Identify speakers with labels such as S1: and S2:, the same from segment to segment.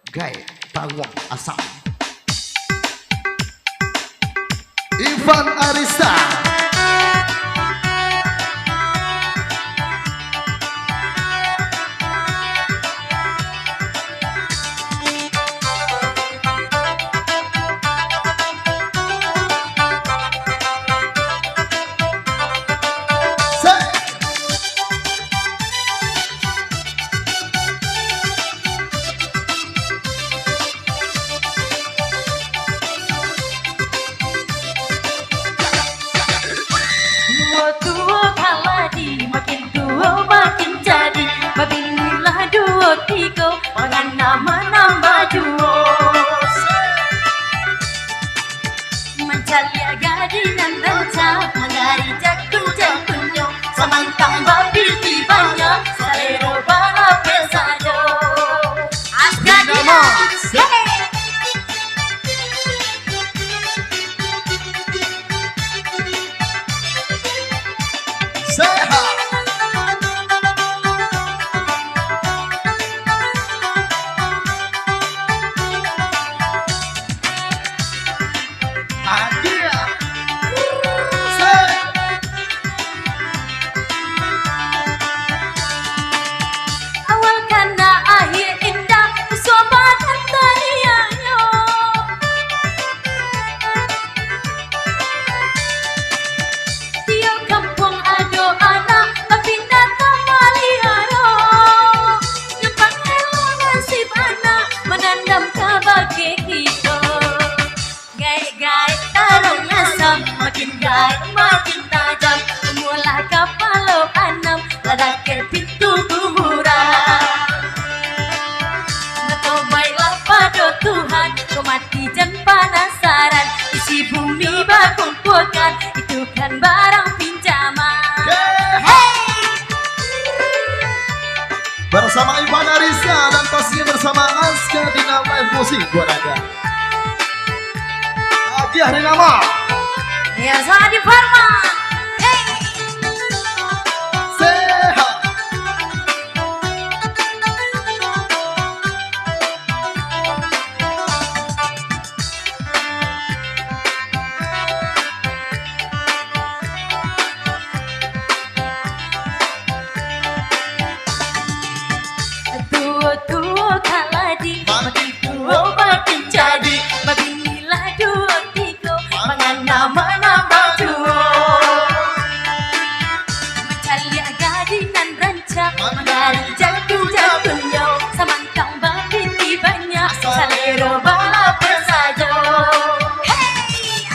S1: Gai Tawang Asam Ivan Arista
S2: Tigo, pangan nama duo Mencalia gadinan ranca Mangari jakun-jakunyo Samantang babil tibanya Salero balap pesado Asgadina
S1: Sehat
S2: makin tajam Mula kapalo anam Ladak ke pintu kuburan Betul baiklah pada Tuhan Kau mati dan penasaran Isi bumi bakumpulkan Itu kan barang pinjaman Hey!
S1: Bersama Ivan Arista dan pastinya bersama Aska Dina Live Musik buat Anda Agi hari nama
S2: Ya, Sadi Farma. Hey.
S1: Sehat.
S2: Tua kaladi, makin tua makin jadi. Beginilah dua tiga, mangan nama. Mangari jakun-jakunyo Samantang babil tibanya Salero balap saja Hey!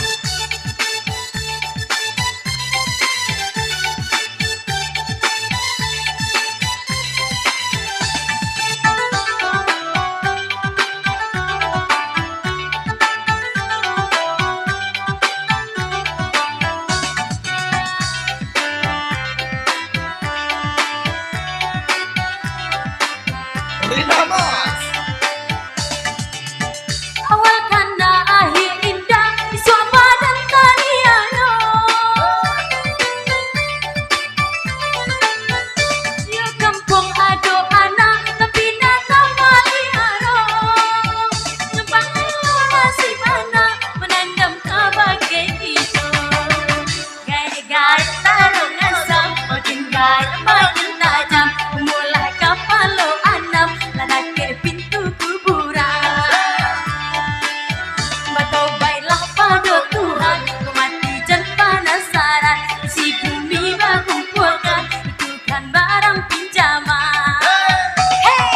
S2: Awal kanda akhir indah Suapa dan tariano Di kampung ado anak Tapi datang maliharo Nyempang nasib anak Menandam kabagai itu Gaya-gaya tarung asam Makin gaya makin tajam Mulai kapalo anam Ladak ke pintu kuburan Batau baiklah pada Tuhan Ku mati dan penasaran Si bumi bakumpulkan Itu kan barang pinjaman Hey!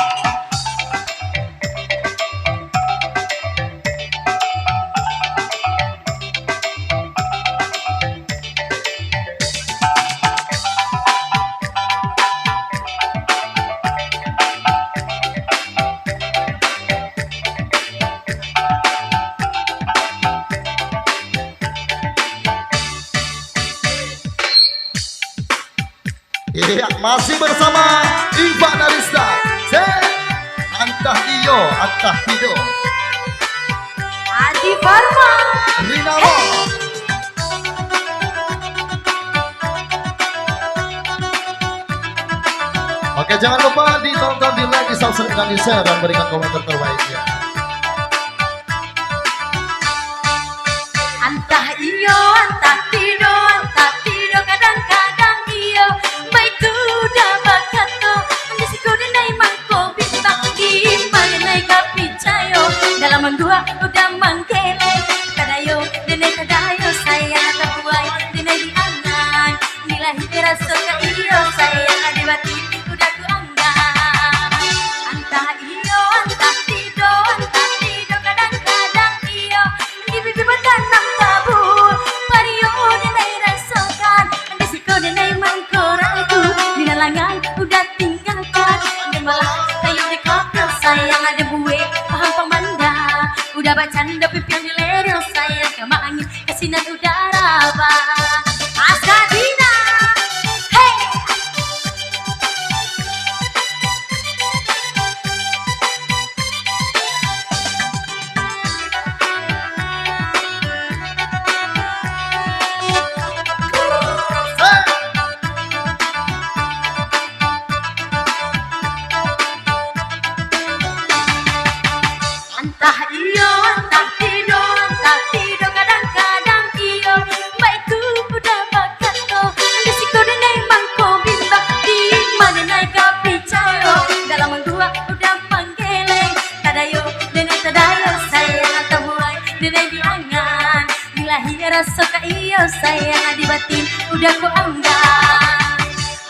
S1: Iya, masih bersama Ivan Arista. Antah iyo, antah tido.
S2: Adi Farma.
S1: Rina Mo. Oke, jangan lupa ditonton, di like, di subscribe, dan di share, dan berikan komentar terbaiknya.
S2: Antah iyo, antah tido, kadang-kadang iyo. Baik udah bakato, andisiku denai mangko bimbang di manenai kapicayo. Dalam gua udah mangkele, kadayo kadayo sayang tapuai denai di angan. Nilahi terasa ka iyo sayang adibati udah ku anggan. Antah iyo, antah tido, kadang-kadang iyo. Di bibir tanam tabu, pario denai rasakan. Andisiko denai mangko ragu, di nalangan udah tinggalkan. Dan malah kayu di kopel sayang ada buwe paham pemanda. Udah bacanda pipian di lereng sayang kama angin kasinan udara bang. Askadina, hey. Antah iyo, antah tido, kadang-kadang iyo. Baikku udah bakato, andisiko denai mangko bimbang di manenai kapicayo. Dalam gua udah manggeleng, kadayo denai tadayo sayang tabuai denai di angan. Bilahi rasa ka iyo sayang di batin udah ku anggan.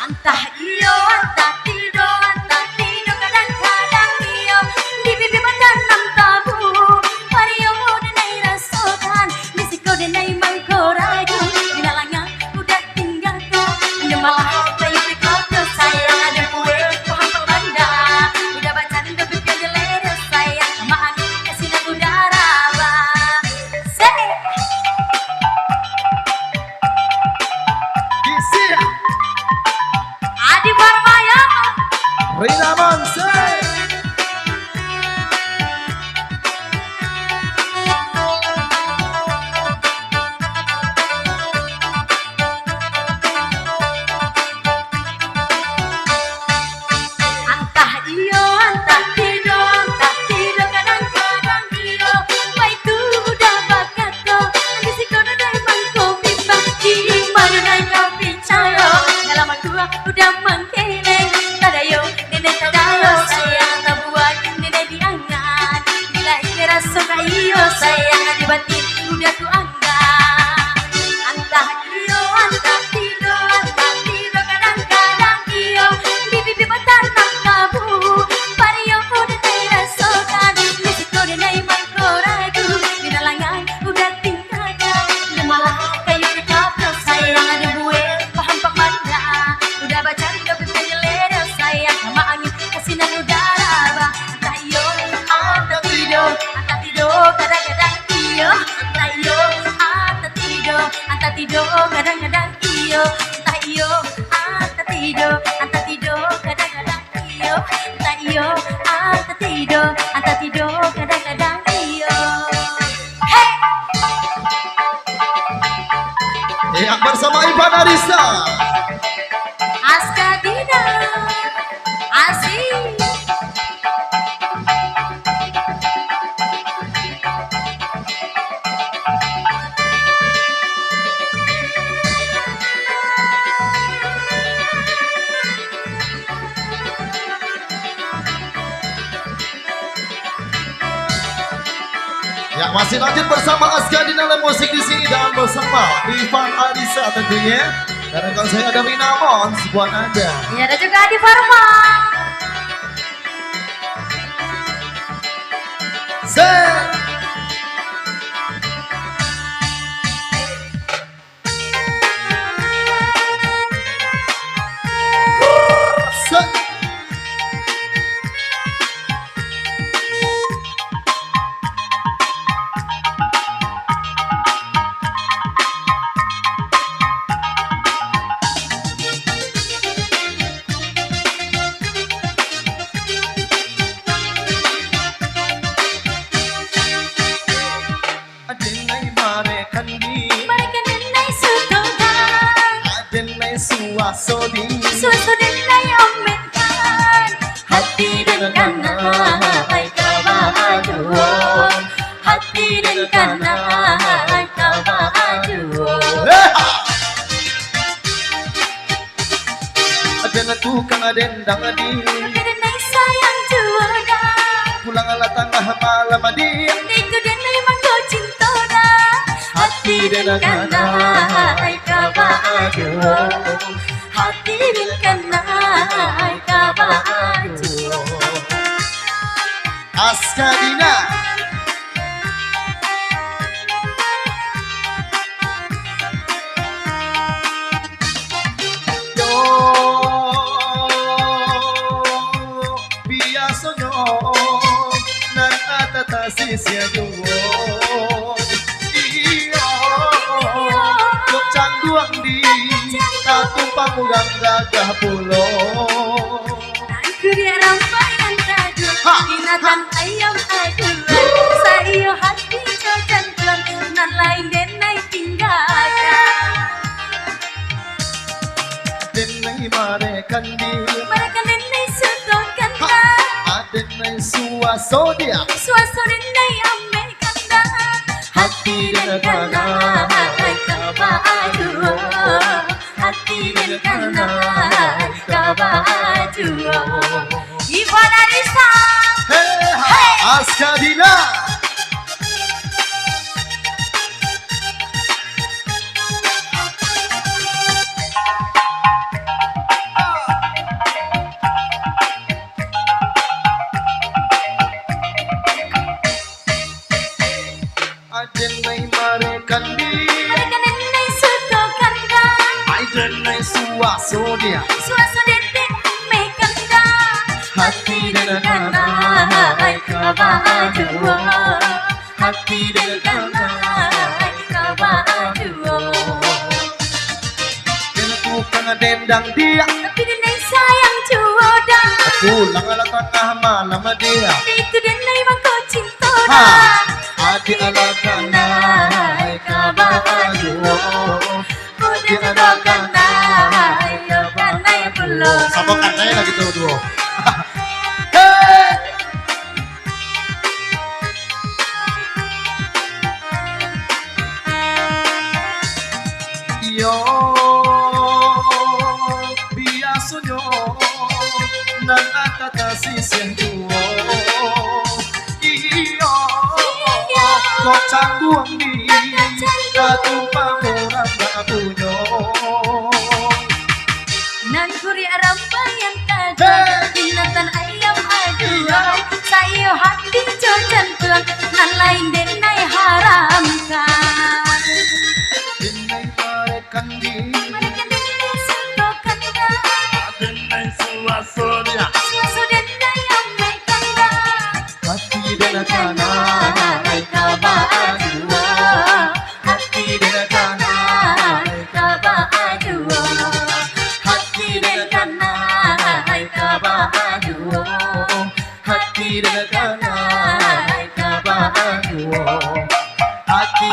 S2: Antah iyo, antah tido, kadang-kadang iyo. Di bibir tanam tabu, pario denai rasakan. Disiko denai mangko ragu, di nalangan udah tinggalkan. Anda malah kayu di kopel sayang ada kue pohon pemanda. Udah bacanda pipian di lereng sayang sama angin kasinan udara bang. Say.
S1: Isia,
S2: Adi Barmaya,
S1: Rina Monse.
S2: antah iyo, antah tido, kadang-kadang iyo. Baikku udah bakato, andisiko denai mangko bimbang di manenai kapicayo. Dalam gua udah mangkeleng, kadayo denai tadayo sayang tabuai denai di angan. Bila ini rasa ka iyo sayang adibatin udah ku anggan. Antah iyo, antah tido, kadang-kadang iyo. Di bibir tanam tabu, pario denai rasakan. Disiko denai mangko ragu, di nalangan udah tinggalkan. Dan malah kayu di kopel sayang ada buwe paham pemanda. Udah bacanda pipian di lereng sayang sama angin kasinan udara bang. Antah iyo, antah tido, kadang-kadang iyo. Antah iyo, antah tido, kadang-kadang iyo. Antah iyo, antah tido, kadang-kadang iyo. Antah iyo, antah tido, kadang-kadang iyo. Hey.
S1: Yang bersama Ivan Arisa.
S2: Askadina, asik.
S1: Ya, masih lanjut bersama Askadina dalam musik di sini dan bersama Ivan Arisa tentunya. Dan kalau saya ada Rina Mons buat Anda.
S2: Ya, ada juga Adi Farma.
S1: Set. Set. dendang di
S2: Tapi denai sayang juara
S1: pulang ala tengah malam di
S2: Itu denai mangko cinta Hati dan kanai kabaju Hati dan kanai kabaju
S1: Askadina yo biasanya nan atatasi siaduo iyo kok canduang di katumpang mugang gagah pulo
S2: Kuria rampayan tadu Binatang ayam aduan Sayo hati cocantuan Nan lain denai tinggalkan
S1: denai marekan di
S2: Mereka denai suto kanda
S1: denai suasodia
S2: Suaso denai ame kanda Hati dan kanai kabaju Hati dan kanai kabaju Ivan Arisa
S1: hey Askadina denai marekan di
S2: Mereka denai suto kanda
S1: denai suasodia
S2: Suaso denai ame kanda
S1: hati dan
S2: kanai kabaju Hati dan kanai kabaju
S1: bukan dendang dia
S2: Tapi denai sayang juoda
S1: pulang ala tengah malam dia
S2: Itu denai mangko cinta
S1: hati ala kanai kabaju
S2: Kuda judo kanai Yo kanai pulo
S1: sama kanai lagi tuh duo yo biasanya nan atatasi senduo iyo kok canduang di katumpang orang gak punya
S2: Nan kuri rampayan tadu Binatang ayam aduan Sayo hati cocantuan Nan lain denai haramkan
S1: denai marekan di
S2: Mereka denai suto kanda
S1: denai suasodia
S2: Suaso denai ame kanda
S1: hati dan kanai kabaju
S2: Hati dan kanai kabaju Hati dan kanai kabaju
S1: hati dan kanai kabaju hati